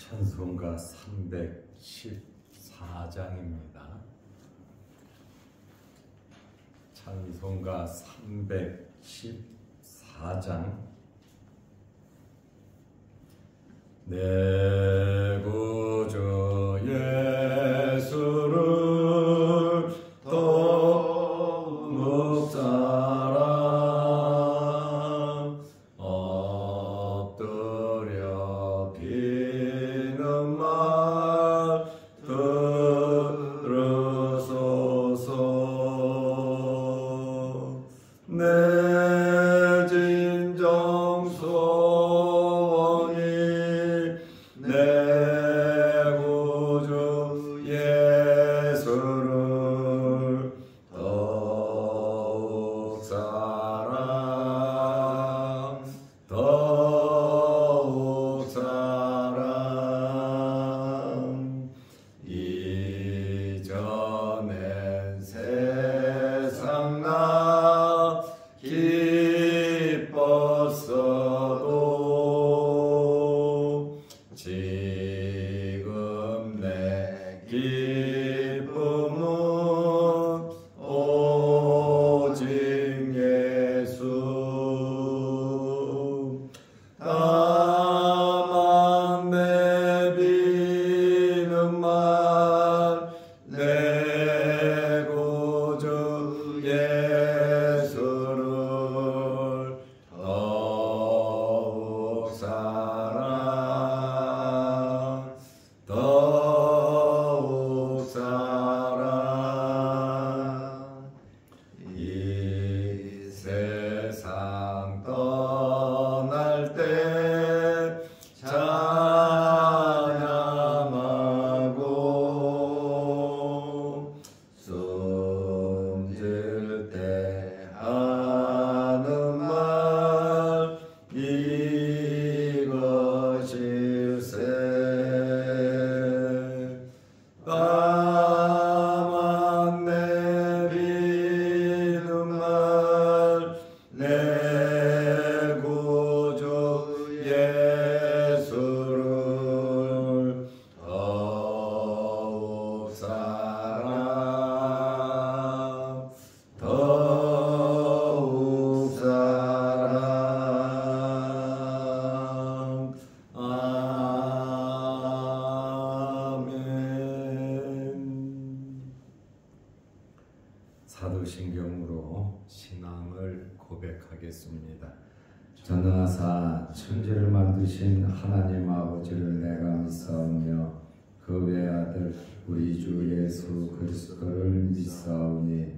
찬송가 314장입니다. 찬송가 314장. 내 구주 예수를 더욱 사랑 엎드려 비는 말 들으소서. 내 진정 소원이 내 구주 예수를 더욱 사랑 더욱 사랑. 이전엔 세상 나 기뻤어도 지금 내 기쁨은 오직 예수. 다만 내비는 말 내 구주 예수를 더욱 사랑 더욱 사랑. 이 세상 떠날 때 찬양하고 숨질 때 하는 말 이것일세. 다만 내비는 말 내 구주 예수를 더욱 사랑 더욱 사랑. 아멘. 사도신경으로 신앙을 고백하겠습니다. 전능하사 천지를 만드신 하나님 아버지를 내가 믿사오며 그 외아들 우리 주 예수 그리스도를 믿사오니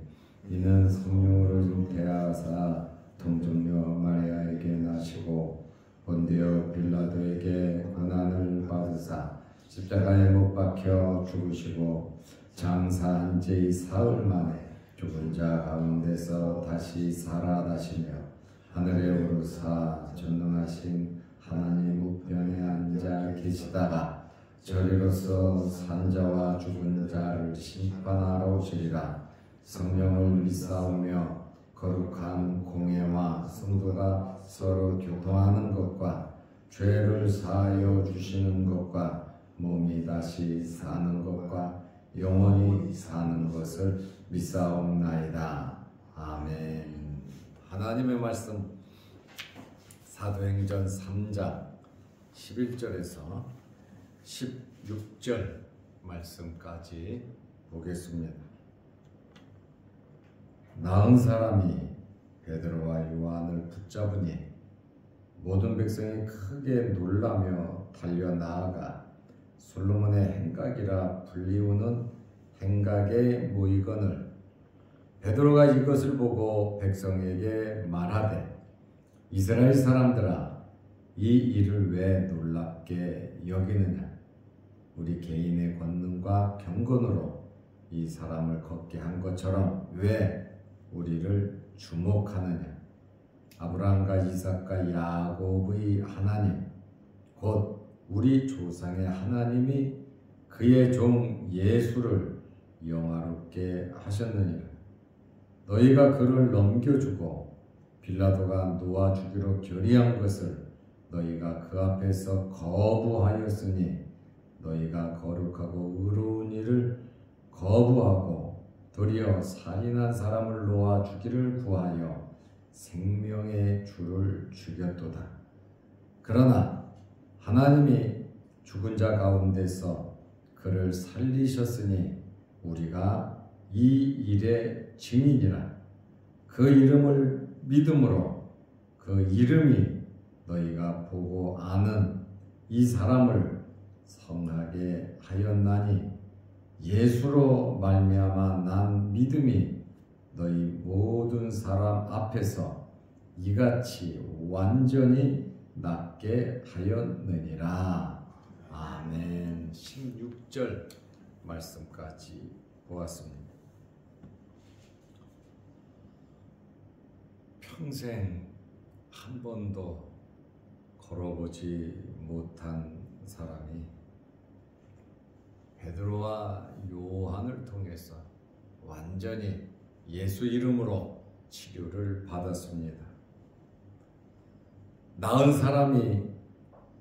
이는 성령으로 잉태하사 동정녀 마리아에게 나시고 본디오 빌라도에게 고난을 받으사 십자가에 못 박혀 죽으시고 장사한 지 사흘 만에 죽은 자 가운데서 다시 살아나시며 하늘에 오르사 전능하신 하나님 우편에 앉아 계시다가 저리로서 산자와 죽은 자를 심판하러 오시리라. 성령을 믿사오며 거룩한 공예와 성도가 서로 교통하는 것과 죄를 사하여 주시는 것과 몸이 다시 사는 것과 영원히 사는 것을 믿사옵나이다. 아멘. 하나님의 말씀 사도행전 3장 11절에서 16절 말씀까지 보겠습니다. 나은 사람이 베드로와 요한을 붙잡으니 모든 백성이 크게 놀라며 달려 나아가 솔로몬의 행각이라 불리우는 행각에 모이거늘 베드로가 이것을 보고 백성에게 말하되 이스라엘 사람들아 이 일을 왜 놀랍게 여기느냐. 우리 개인의 권능과 경건으로 이 사람을 걷게 한 것처럼 왜 우리를 주목하느냐. 아브라함과 이삭과 야곱의 하나님 곧 우리 조상의 하나님이 그의 종 예수를 영화롭게 하셨느니라. 너희가 그를 넘겨주고 빌라도가 놓아주기로 결의한 것을 너희가 그 앞에서 거부하였으니 너희가 거룩하고 의로운 일을 거부하고 도리어 살인한 사람을 놓아 주기를 구하여 생명의 주를 죽였도다. 그러나 하나님이 죽은 자 가운데서 그를 살리셨으니 우리가 이 일의 증인이라. 그 이름을 믿음으로 그 이름이 너희가 보고 아는 이 사람을 성하게 하였나니 예수로 말미암아 난 믿음이 너희 모든 사람 앞에서 이같이 완전히 낫게 하였느니라. 아멘. 16절 말씀까지 보았습니다. 평생 한 번도 걸어보지 못한 사람이 베드로와 요한을 통해서 완전히 예수 이름으로 치료를 받았습니다. 나은 사람이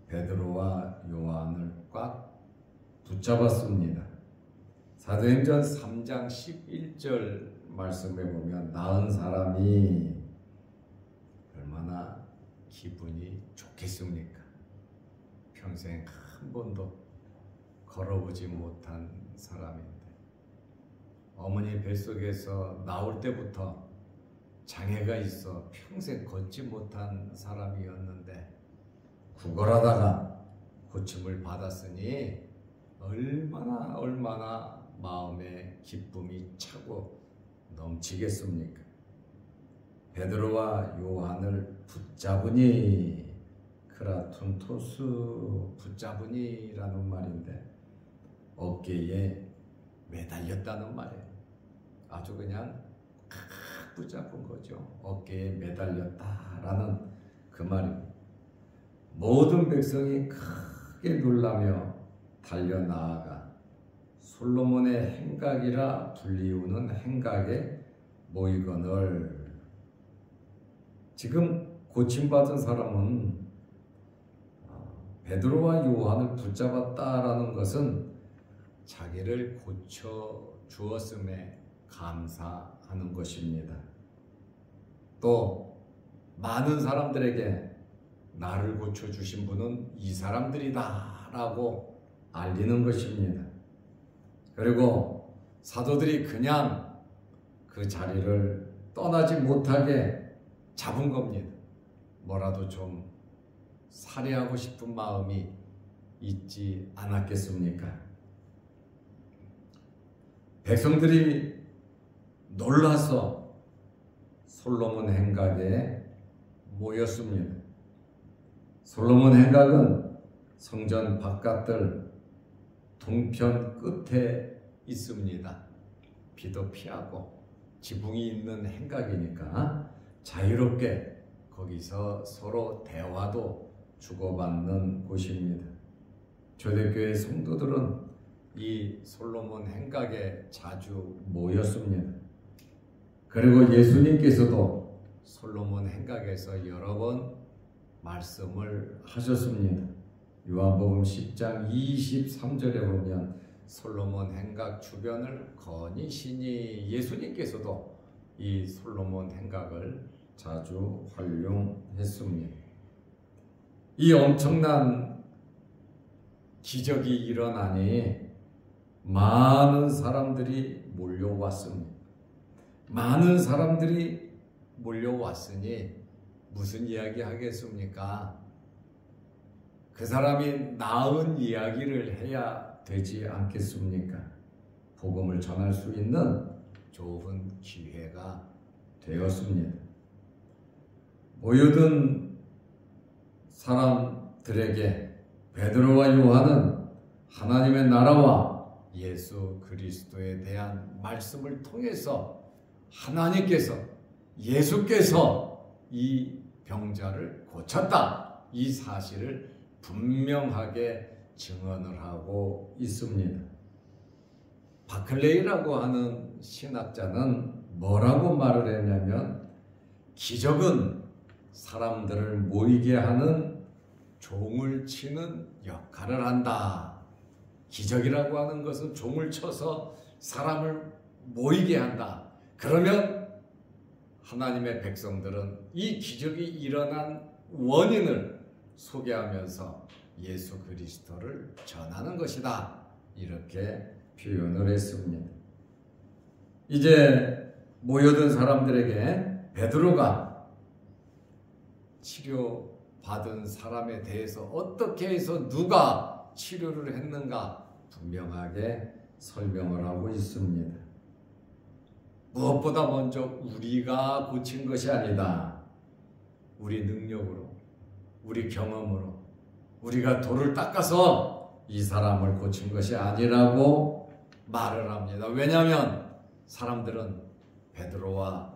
베드로와 요한을 꽉 붙잡았습니다. 사도행전 3장 11절 말씀에 보면 나은 사람이 얼마나 기분이 좋겠습니까? 평생 한 번도 걸어보지 못한 사람인데 어머니 뱃속에서 나올 때부터 장애가 있어 평생 걷지 못한 사람이었는데 구걸하다가 고침을 받았으니 얼마나 마음에 기쁨이 차고 넘치겠습니까? 베드로와 요한을 붙잡으니 크라톤토스 붙잡으니라는 말인데 어깨에 매달렸다는 말이에요. 아주 그냥 붙잡은 거죠. 어깨에 매달렸다라는 그 말입니다. 모든 백성이 크게 놀라며 달려나아가 솔로몬의 행각이라 불리우는 행각에 모이거늘. 지금 고침받은 사람은 베드로와 요한을 붙잡았다라는 것은 자기를 고쳐 주었음에 감사하는 것입니다. 또 많은 사람들에게 나를 고쳐주신 분은 이 사람들이다 라고 알리는 것입니다. 그리고 사도들이 그냥 그 자리를 떠나지 못하게 잡은 겁니다. 뭐라도 좀 살해하고 싶은 마음이 있지 않았겠습니까? 백성들이 놀라서 솔로몬 행각에 모였습니다. 솔로몬 행각은 성전 바깥들 동편 끝에 있습니다. 비도 피하고 지붕이 있는 행각이니까 자유롭게 거기서 서로 대화도 주고받는 곳입니다. 초대교회 성도들은 이 솔로몬 행각에 자주 모였습니다. 그리고 예수님께서도 솔로몬 행각에서 여러 번 말씀을 하셨습니다. 요한복음 10장 23절에 보면 솔로몬 행각 주변을 거니시니 예수님께서도 이 솔로몬 행각을 자주 활용했습니다. 이 엄청난 기적이 일어나니 많은 사람들이 몰려왔습니다. 많은 사람들이 몰려왔으니 무슨 이야기 하겠습니까? 그 사람이 나은 이야기를 해야 되지 않겠습니까? 복음을 전할 수 있는 좋은 기회가 되었습니다. 모여든 사람들에게 베드로와 요한은 하나님의 나라와 예수 그리스도에 대한 말씀을 통해서 하나님께서 예수께서 이 병자를 고쳤다 이 사실을 분명하게 증언을 하고 있습니다. 바클레이라고 하는 신학자는 뭐라고 말을 했냐면 기적은 사람들을 모이게 하는 종을 치는 역할을 한다. 기적이라고 하는 것은 종을 쳐서 사람을 모이게 한다. 그러면 하나님의 백성들은 이 기적이 일어난 원인을 소개하면서 예수 그리스도를 전하는 것이다. 이렇게 표현을 했습니다. 이제 모여든 사람들에게 베드로가 치료받은 사람에 대해서 어떻게 해서 누가 치료를 했는가 분명하게 설명을 하고 있습니다. 무엇보다 먼저 우리가 고친 것이 아니다. 우리 능력으로, 우리 경험으로, 우리가 돌을 닦아서 이 사람을 고친 것이 아니라고 말을 합니다. 왜냐하면 사람들은 베드로와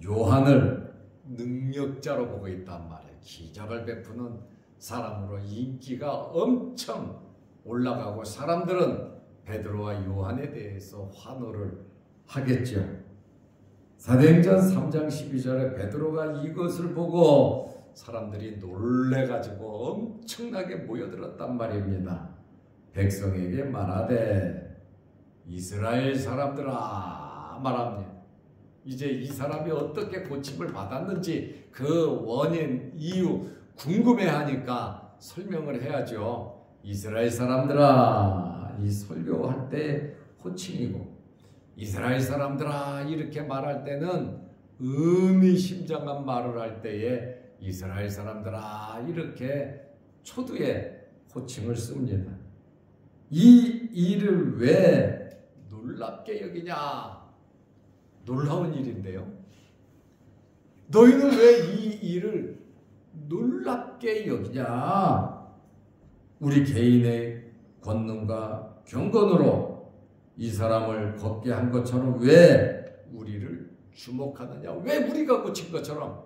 요한을 능력자로 보고 있단 말이에요. 기적을 베푸는 사람으로 인기가 엄청 올라가고 사람들은 베드로와 요한에 대해서 환호를 하겠죠. 사도행전 3장 12절에 베드로가 이것을 보고 사람들이 놀래가지고 엄청나게 모여들었단 말입니다. 백성에게 말하되 이스라엘 사람들아 말합니다. 이제 이 사람이 어떻게 고침을 받았는지 그 원인, 이유 궁금해하니까 설명을 해야죠. 이스라엘 사람들아, 이 설교할 때 호칭이고 이스라엘 사람들아 이렇게 말할 때는 의미심장한 말을 할 때에 이스라엘 사람들아 이렇게 초두에 호칭을 씁니다. 이 일을 왜 놀랍게 여기냐? 놀라운 일인데요. 너희는 왜 이 일을 놀랍게 여기냐? 우리 개인의 권능과 경건으로 이 사람을 걷게 한 것처럼 왜 우리를 주목하느냐? 왜 우리가 고친 것처럼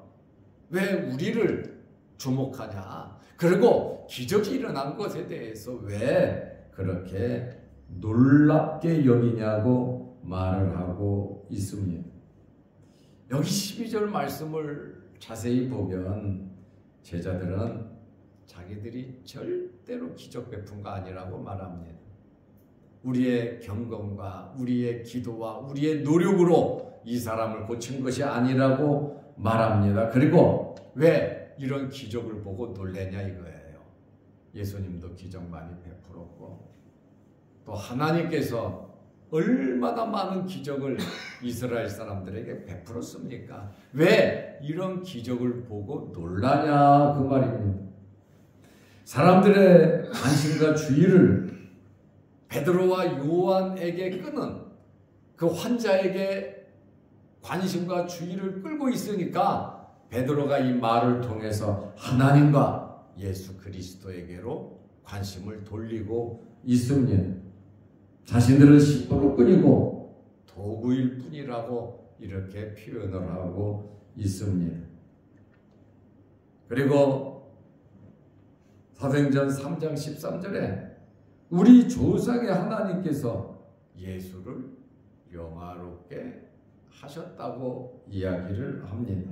왜 우리를 주목하냐? 그리고 기적이 일어난 것에 대해서 왜 그렇게 놀랍게 여기냐고 말을 하고 있습니다. 여기 12절 말씀을 자세히 보면 제자들은 자기들이 절대로 기적 베푼 거 아니라고 말합니다. 우리의 경건과 우리의 기도와 우리의 노력으로 이 사람을 고친 것이 아니라고 말합니다. 그리고 왜 이런 기적을 보고 놀래냐 이거예요. 예수님도 기적 많이 베풀었고 또 하나님께서 얼마나 많은 기적을 이스라엘 사람들에게 베풀었습니까? 왜 이런 기적을 보고 놀라냐 그 말입니다. 사람들의 관심과 주의를 베드로와 요한에게 끄는 그 환자에게 관심과 주의를 끌고 있으니까 베드로가 이 말을 통해서 하나님과 예수 그리스도에게로 관심을 돌리고 있습니다. 자신들은 시뻘뿐이고 도구일 뿐이라고 이렇게 표현을 하고 있습니다. 그리고 사도행전 3장 13절에 우리 조상의 하나님께서 예수를 영화롭게 하셨다고 이야기를 합니다.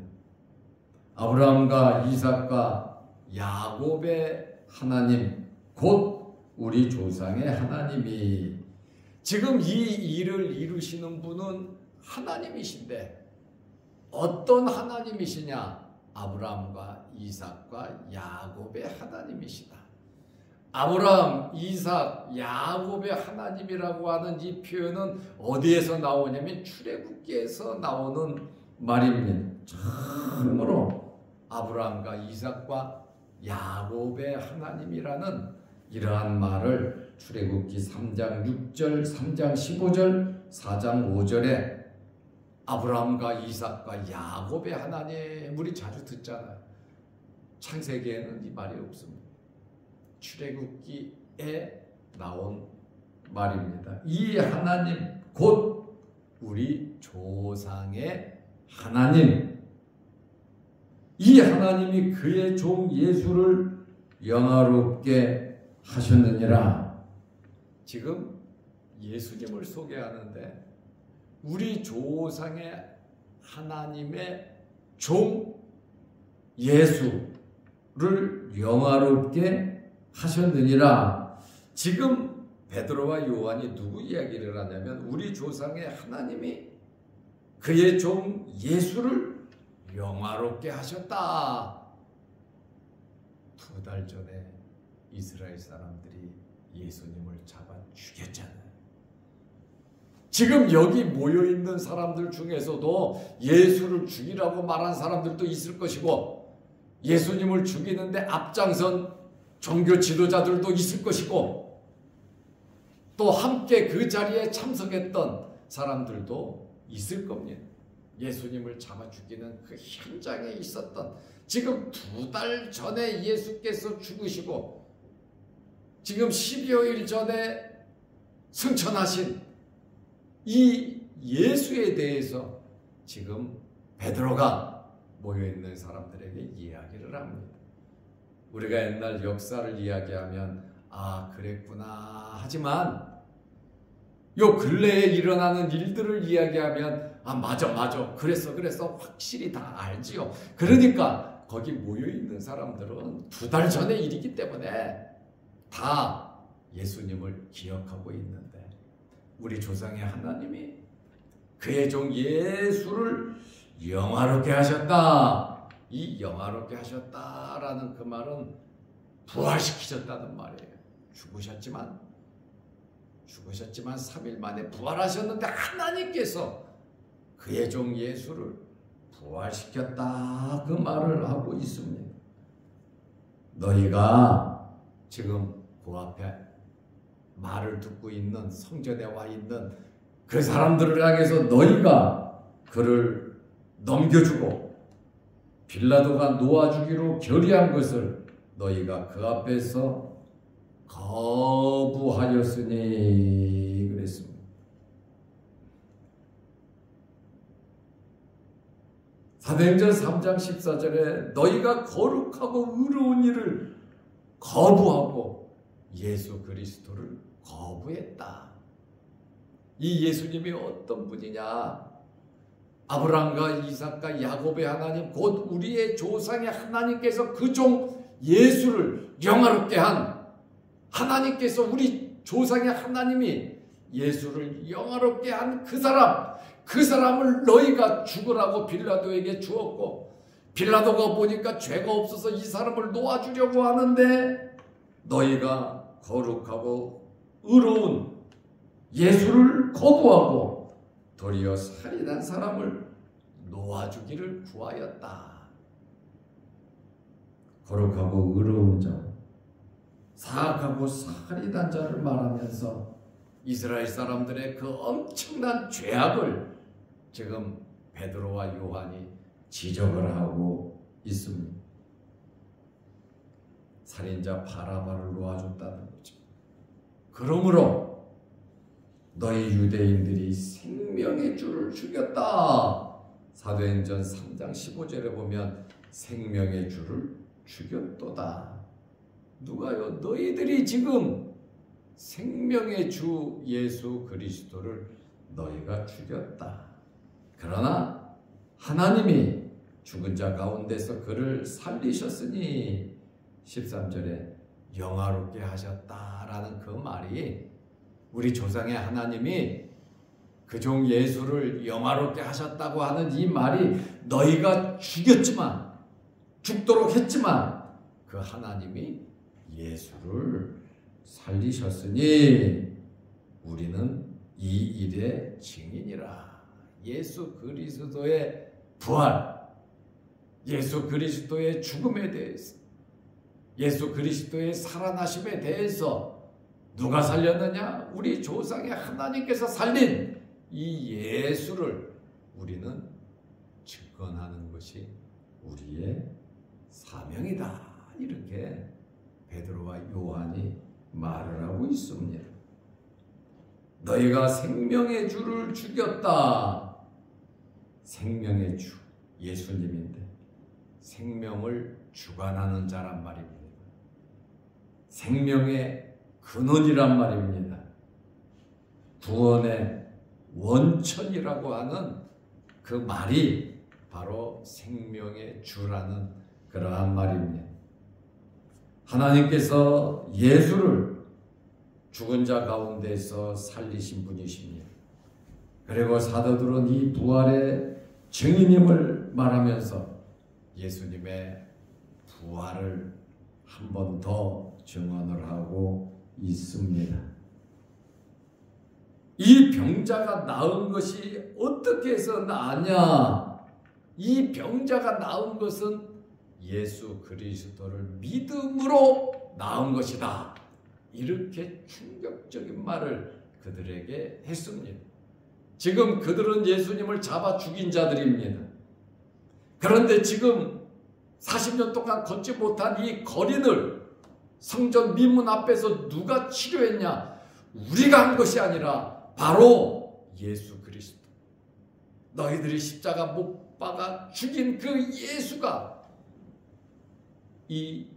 아브라함과 이삭과 야곱의 하나님 곧 우리 조상의 하나님이 지금 이 일을 이루시는 분은 하나님이신데 어떤 하나님이시냐? 아브라함과 이삭과 야곱의 하나님이시다. 아브라함, 이삭, 야곱의 하나님이라고 하는 이 표현은 어디에서 나오냐면 출애굽기에서 나오는 말입니다. 처음으로 아브라함과 이삭과 야곱의 하나님이라는 이러한 말을 출애굽기 3장 6절, 3장 15절, 4장 5절에 아브라함과 이삭과 야곱의 하나님 우리 자주 듣잖아요. 창세기에는 이 말이 없습니다. 출애굽기에 나온 말입니다. 이 하나님 곧 우리 조상의 하나님, 이 하나님이 그의 종 예수를 영화롭게 하셨느니라. 지금 예수님을 소개하는데 우리 조상의 하나님의 종 예수를 영화롭게 하셨느니라. 지금 베드로와 요한이 누구 이야기를 하냐면 우리 조상의 하나님이 그의 종 예수를 영화롭게 하셨다. 2달 전에 이스라엘 사람들이 예수님을 잡아 죽였잖아요. 지금 여기 모여있는 사람들 중에서도 예수를 죽이라고 말한 사람들도 있을 것이고 예수님을 죽이는데 앞장선 종교 지도자들도 있을 것이고 또 함께 그 자리에 참석했던 사람들도 있을 겁니다. 예수님을 잡아 죽이는 그 현장에 있었던 지금 2달 전에 예수께서 죽으시고 지금 12여일 전에 승천하신 이 예수에 대해서 지금 베드로가 모여있는 사람들에게 이야기를 합니다. 우리가 옛날 역사를 이야기하면 아 그랬구나 하지만 요 근래에 일어나는 일들을 이야기하면 아 맞아 그랬어 확실히 다 알지요. 그러니까 거기 모여있는 사람들은 2달 전의 일이기 때문에 다 예수님을 기억하고 있는데 우리 조상의 하나님이 그의 종 예수를 영화롭게 하셨다. 이 영화롭게 하셨다라는 그 말은 부활시키셨다는 말이에요. 죽으셨지만 3일 만에 부활하셨는데 하나님께서 그의 종 예수를 부활시켰다 그 말을 하고 있습니다. 너희가 지금 그 앞에 말을 듣고 있는 성전에 와 있는 그 사람들을 향해서 너희가 그를 넘겨주고 빌라도가 놓아주기로 결의한 것을 너희가 그 앞에서 거부하였으니 그랬습니다. 사도행전 3장 14절에 너희가 거룩하고 의로운 일을 거부하고 예수 그리스도를 거부했다. 이 예수님이 어떤 분이냐? 아브라함과 이삭과 야곱의 하나님 곧 우리의 조상의 하나님께서 그 종 예수를 영화롭게 한 하나님께서 우리 조상의 하나님이 예수를 영화롭게 한 그 사람을 너희가 죽으라고 빌라도에게 주었고 빌라도가 보니까 죄가 없어서 이 사람을 놓아주려고 하는데 너희가 거룩하고 의로운 예수를 거부하고 도리어 살인한 사람을 놓아주기를 구하였다. 거룩하고 의로운 자, 사악하고 살인한 자를 말하면서 이스라엘 사람들의 그 엄청난 죄악을 지금 베드로와 요한이 지적을 하고 있습니다. 살인자 바라바를 놓아줬다는 거죠. 그러므로 너희 유대인들이 생명의 주를 죽였다. 사도행전 3장 15절에 보면 생명의 주를 죽였도다. 누가요? 너희들이 지금 생명의 주 예수 그리스도를 너희가 죽였다. 그러나 하나님이 죽은 자 가운데서 그를 살리셨으니 13절에 영화롭게 하셨다라는 그 말이 우리 조상의 하나님이 그 종 예수를 영화롭게 하셨다고 하는 이 말이 너희가 죽도록 했지만 그 하나님이 예수를 살리셨으니 우리는 이 일의 증인이라. 예수 그리스도의 부활, 예수 그리스도의 죽음에 대해서, 예수 그리스도의 살아나심에 대해서 누가 살렸느냐? 우리 조상의 하나님께서 살린 이 예수를 우리는 증거하는 것이 우리의 사명이다. 이렇게 베드로와 요한이 말을 하고 있습니다. 너희가 생명의 주를 죽였다. 생명의 주, 예수님인데 생명을 주관하는 자란 말입니다. 생명의 근원이란 말입니다. 구원의 원천이라고 하는 그 말이 바로 생명의 주라는 그러한 말입니다. 하나님께서 예수를 죽은 자 가운데서 살리신 분이십니다. 그리고 사도들은 이 부활의 증인임을 말하면서 예수님의 부활을 한 번 더 증언을 하고 있습니다. 이 병자가 나은 것이 어떻게 해서 나으냐? 이 병자가 나은 것은 예수 그리스도를 믿음으로 나은 것이다. 이렇게 충격적인 말을 그들에게 했습니다. 지금 그들은 예수님을 잡아 죽인 자들입니다. 그런데 지금 40년 동안 걷지 못한 이 거린을 성전 민문 앞에서 누가 치료했냐? 우리가 한 것이 아니라 바로 예수 그리스도. 너희들이 십자가 못 박아 죽인 그 예수가 이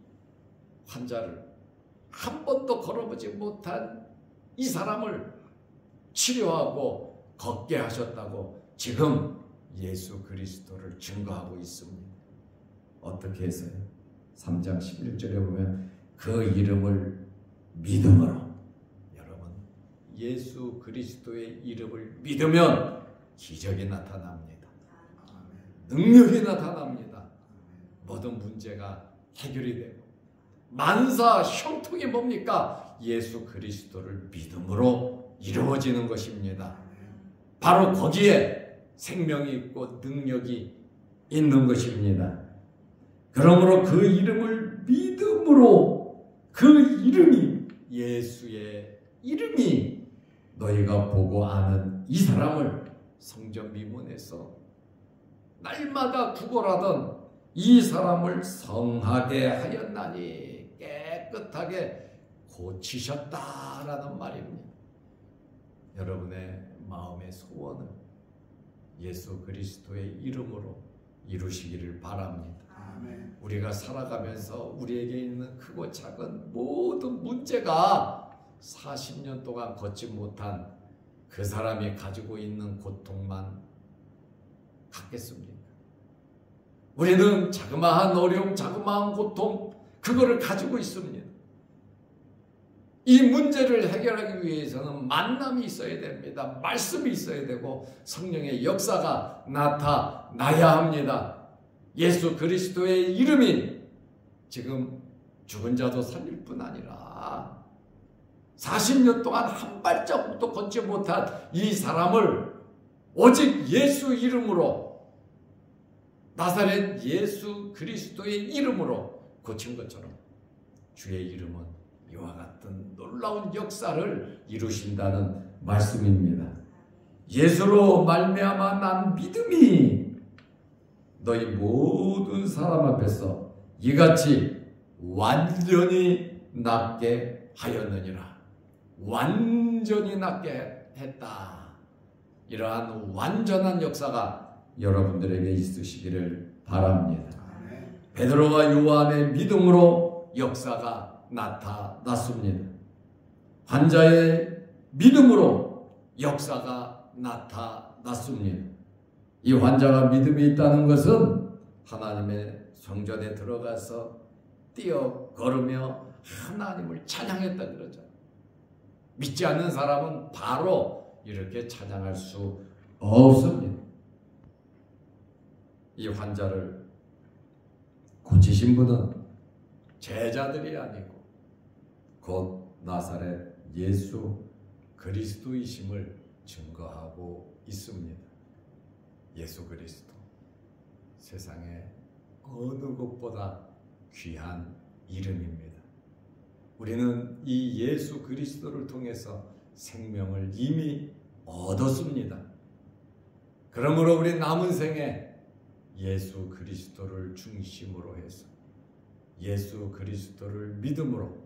환자를 한 번도 걸어보지 못한 이 사람을 치료하고 걷게 하셨다고 지금 예수 그리스도를 증거하고 있습니다. 어떻게 해서요? 3장 11절에 보면 그 이름을 믿음으로, 여러분 예수 그리스도의 이름을 믿으면 기적이 나타납니다. 능력이 나타납니다. 모든 문제가 해결이 되고, 만사 형통이 뭡니까? 예수 그리스도를 믿음으로 이루어지는 것입니다. 바로 거기에 생명이 있고 능력이 있는 것입니다. 그러므로 그 이름을 믿음으로, 그 이름이, 예수의 이름이, 너희가 보고 아는 이 사람을 성전 미문에서 날마다 구걸하던 이 사람을 성하게 하였나니 깨끗하게 고치셨다라는 말입니다. 여러분의 마음의 소원을 예수 그리스도의 이름으로 이루시기를 바랍니다. 아멘. 우리가 살아가면서 우리에게 있는 크고 작은 모든 문제가 40년 동안 걷지 못한 그 사람이 가지고 있는 고통만 같겠습니까? 우리는 자그마한 어려움, 자그마한 고통, 그거를 가지고 있습니다. 이 문제를 해결하기 위해서는 만남이 있어야 됩니다. 말씀이 있어야 되고 성령의 역사가 나타나야 합니다. 예수 그리스도의 이름이 지금 죽은 자도 살릴 뿐 아니라 40년 동안 한 발자국도 걷지 못한 이 사람을 오직 예수 이름으로, 나사렛 예수 그리스도의 이름으로 고친 것처럼 주의 이름은 이와 같은 놀라운 역사를 이루신다는 말씀입니다. 예수로 말미암아 난 믿음이 너희 모든 사람 앞에서 이같이 완전히 낫게 하였느니라. 완전히 낫게 했다. 이러한 완전한 역사가 여러분들에게 있으시기를 바랍니다. 베드로와 요한의 믿음으로 역사가 나타났습니다. 환자의 믿음으로 역사가 나타났습니다. 이 환자가 믿음이 있다는 것은 하나님의 성전에 들어가서 뛰어 걸으며 하나님을 찬양했다 그러죠. 믿지 않는 사람은 바로 이렇게 찬양할 수 없습니다. 이 환자를 고치신 분은 제자들이 아니고 곧 나사렛 예수 그리스도이심을 증거하고 있습니다. 예수 그리스도, 세상에 어느 것보다 귀한 이름입니다. 우리는 이 예수 그리스도를 통해서 생명을 이미 얻었습니다. 그러므로 우리 남은 생에 예수 그리스도를 중심으로 해서 예수 그리스도를 믿음으로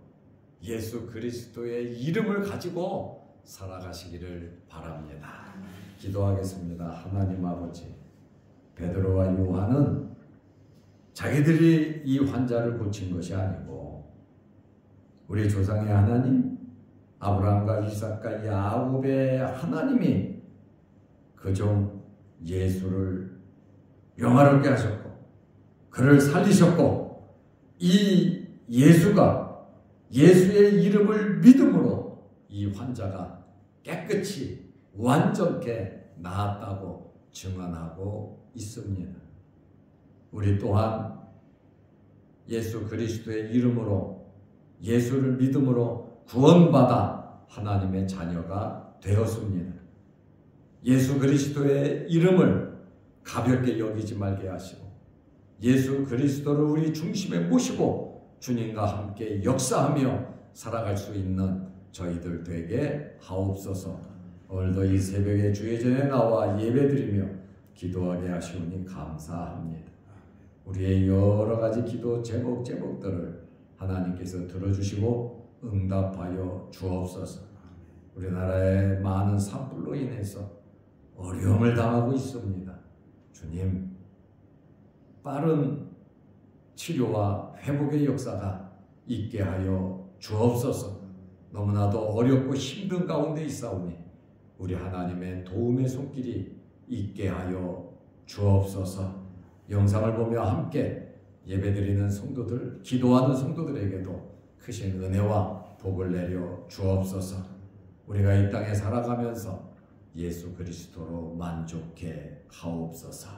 예수 그리스도의 이름을 가지고 살아가시기를 바랍니다. 기도하겠습니다. 하나님 아버지, 베드로와 요한은 자기들이 이 환자를 고친 것이 아니고 우리 조상의 하나님, 아브라함과 이삭과 야곱의 하나님이 그 종 예수를 영화롭게 하셨고 그를 살리셨고 이 예수가 예수의 이름을 믿음으로 이 환자가 깨끗이 완전케 나았다고 증언하고 있습니다. 우리 또한 예수 그리스도의 이름으로 예수를 믿음으로 구원받아 하나님의 자녀가 되었습니다. 예수 그리스도의 이름을 가볍게 여기지 말게 하시고 예수 그리스도를 우리 중심에 모시고 주님과 함께 역사하며 살아갈 수 있는 저희들 되게 하옵소서. 오늘도 이 새벽에 주의 전에 나와 예배드리며 기도하게 하시오니 감사합니다. 우리의 여러 가지 기도 제목들을 하나님께서 들어주시고 응답하여 주옵소서. 우리나라의 많은 산불로 인해서 어려움을 당하고 있습니다. 주님, 빠른 치료와 회복의 역사가 있게 하여 주옵소서. 너무나도 어렵고 힘든 가운데 있사오니 우리 하나님의 도움의 손길이 있게 하여 주옵소서. 영상을 보며 함께 예배드리는 성도들, 기도하는 성도들에게도 크신 은혜와 복을 내려 주옵소서. 우리가 이 땅에 살아가면서 예수 그리스도로 만족해 하옵소서.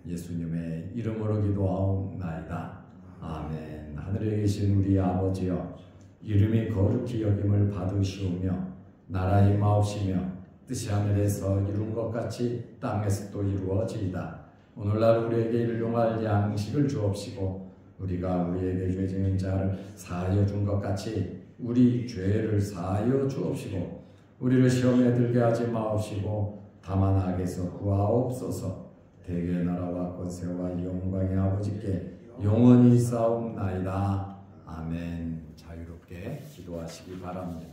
예수님의 이름으로 기도하옵나이다. 아멘. 하늘에 계신 우리 아버지여, 이름이 거룩히 여김을 받으시오며 나라 임하옵시며 뜻이 하늘에서 이룬 것 같이 땅에서도 이루어지이다. 오늘날 우리에게 일용할 양식을 주옵시고 우리가 우리에게 죄 지은 자를 사하여 준 것 같이 우리 죄를 사하여 주옵시고 우리를 시험에 들게 하지 마옵시고 다만 악에서 구하옵소서. 대개의 나라와 권세와 영광의 아버지께 영원히 싸움나이다. 아멘. 자유롭게 기도하시기 바랍니다.